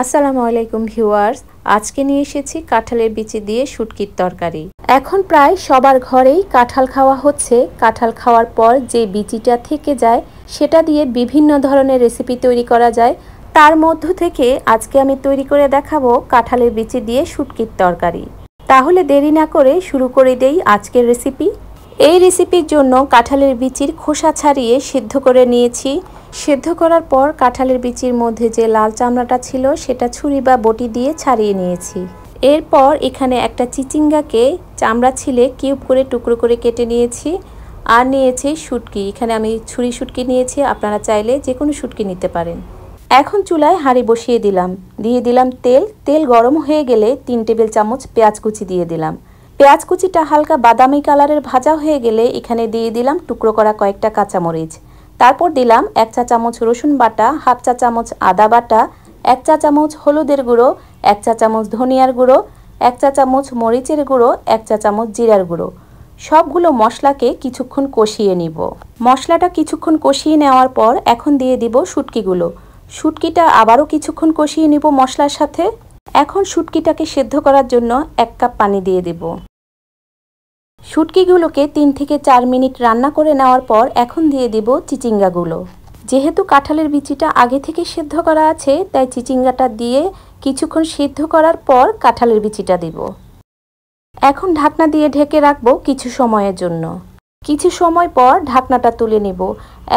আসসালামু আলাইকুম ভিউয়ার্স, আজকে নিয়ে এসেছি কাঁঠালের বিচি দিয়ে শুটকির তরকারি। এখন প্রায় সবার ঘরেই কাঁঠাল খাওয়া হচ্ছে। কাঁঠাল খাওয়ার পর যে বিচিটা থেকে যায় সেটা দিয়ে বিভিন্ন ধরনের রেসিপি তৈরি করা যায়। তার মধ্য থেকে আজকে আমি তৈরি করে দেখাবো কাঁঠালের বিচি দিয়ে শুটকির তরকারি। তাহলে দেরি না করে শুরু করে দেই আজকের রেসিপি। এই রেসিপির জন্য কাঁঠালের বিচির খোসা ছাড়িয়ে সিদ্ধ করে নিয়েছি। সিদ্ধ করার পর কাঁঠালের বিচির মধ্যে যে লাল চামড়াটা ছিল সেটা ছুরি বা বটি দিয়ে ছাড়িয়ে নিয়েছি। এরপর এখানে একটা চিচিঙ্গাকে চামড়া ছিলে কিউব করে টুকরো করে কেটে নিয়েছি। আর নিয়েছি শুটকি। এখানে আমি ছুরি শুটকি নিয়েছি, আপনারা চাইলে যে কোনো শুটকি নিতে পারেন। এখন চুলায় হাঁড়ি বসিয়ে দিলাম, দিয়ে দিলাম তেল গরম হয়ে গেলে 3 টেবিল চামচ পেঁয়াজ কুচি দিয়ে দিলাম। পেঁয়াজ কুচিটা হালকা বাদামি কালারের ভাজা হয়ে গেলে এখানে দিয়ে দিলাম টুকরো করা কয়েকটা কাঁচামরিচ। তারপর দিলাম 1 চা চামচ রসুন বাটা, হাফ চা চামচ আদা বাটা, 1 চা চামচ হলুদের গুঁড়ো, 1 চা চামচ ধনিয়ার গুঁড়ো, 1 চা চামচ মরিচের গুঁড়ো, 1 চা চামচ জিরার গুঁড়ো। সবগুলো মশলাকে কিছুক্ষণ কষিয়ে নিব। মশলাটা কিছুক্ষণ কষিয়ে নেওয়ার পর এখন দিয়ে দিব শুটকিগুলো। শুটকিটা আবারও কিছুক্ষণ কষিয়ে নিব মশলার সাথে। এখন শুটকিটাকে সেদ্ধ করার জন্য 1 কাপ পানি দিয়ে দেব। শুটকিগুলোকে 3 থেকে 4 মিনিট রান্না করে নেওয়ার পর এখন দিয়ে দিব চিচিঙ্গাগুলো। যেহেতু কাঁঠালের বিচিটা আগে থেকে সেদ্ধ করা আছে তাই চিচিঙ্গাটা দিয়ে কিছুক্ষণ সিদ্ধ করার পর কাঁঠালের বিচিটা দিব। এখন ঢাকনা দিয়ে ঢেকে রাখবো কিছু সময়ের জন্য। কিছু সময় পর ঢাকনাটা তুলে নিব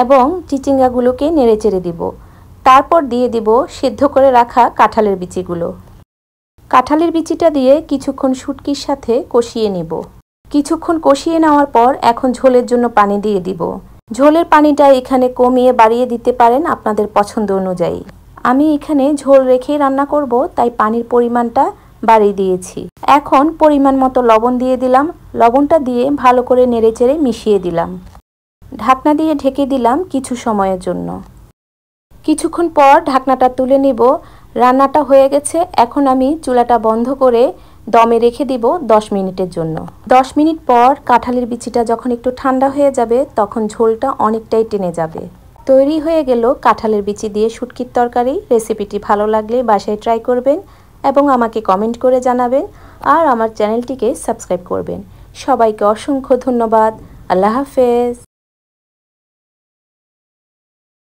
এবং চিচিঙ্গাগুলোকে নেড়েচেড়ে দিব। তারপর দিয়ে দিব সিদ্ধ করে রাখা কাঁঠালের বিচিগুলো। কাঁঠালের বিচিটা দিয়ে কিছুক্ষণ শুটকির সাথে কষিয়ে নিব। কিছুক্ষণ কষিয়ে নেওয়ার পর এখন ঝোলের জন্য পানি দিয়ে দিব। ঝোলের পানিটা এখানে কমিয়ে বাড়িয়ে দিতে পারেন আপনাদের পছন্দ অনুযায়ী। আমি এখানে ঝোল রেখেই রান্না করব তাই পানির পরিমাণটা বাড়িয়ে দিয়েছি। এখন পরিমাণ মতো লবণ দিয়ে দিলাম। লবণটা দিয়ে ভালো করে নেড়েচেড়ে মিশিয়ে দিলাম। ঢাকনা দিয়ে ঢেকে দিলাম কিছু সময়ের জন্য। কিছুক্ষণ পর ঢাকনাটা তুলে নিব। রান্নাটা হয়ে গেছে। এখন আমি চুলাটা বন্ধ করে দমে রেখে দিব 10 মিনিটের জন্য। 10 মিনিট পর কাঁঠালের বিচিটা যখন একটু ঠান্ডা হয়ে যাবে তখন ঝোলটা অনেকটাই টেনে যাবে। তৈরি হয়ে গেল কাঁঠালের বিচি দিয়ে শুটকির তরকারি। রেসিপিটি ভালো লাগলে বাসায় ট্রাই করবেন এবং আমাকে কমেন্ট করে জানাবেন আর আমার চ্যানেলটিকে সাবস্ক্রাইব করবেন। সবাইকে অসংখ্য ধন্যবাদ। আল্লাহ হাফেজ।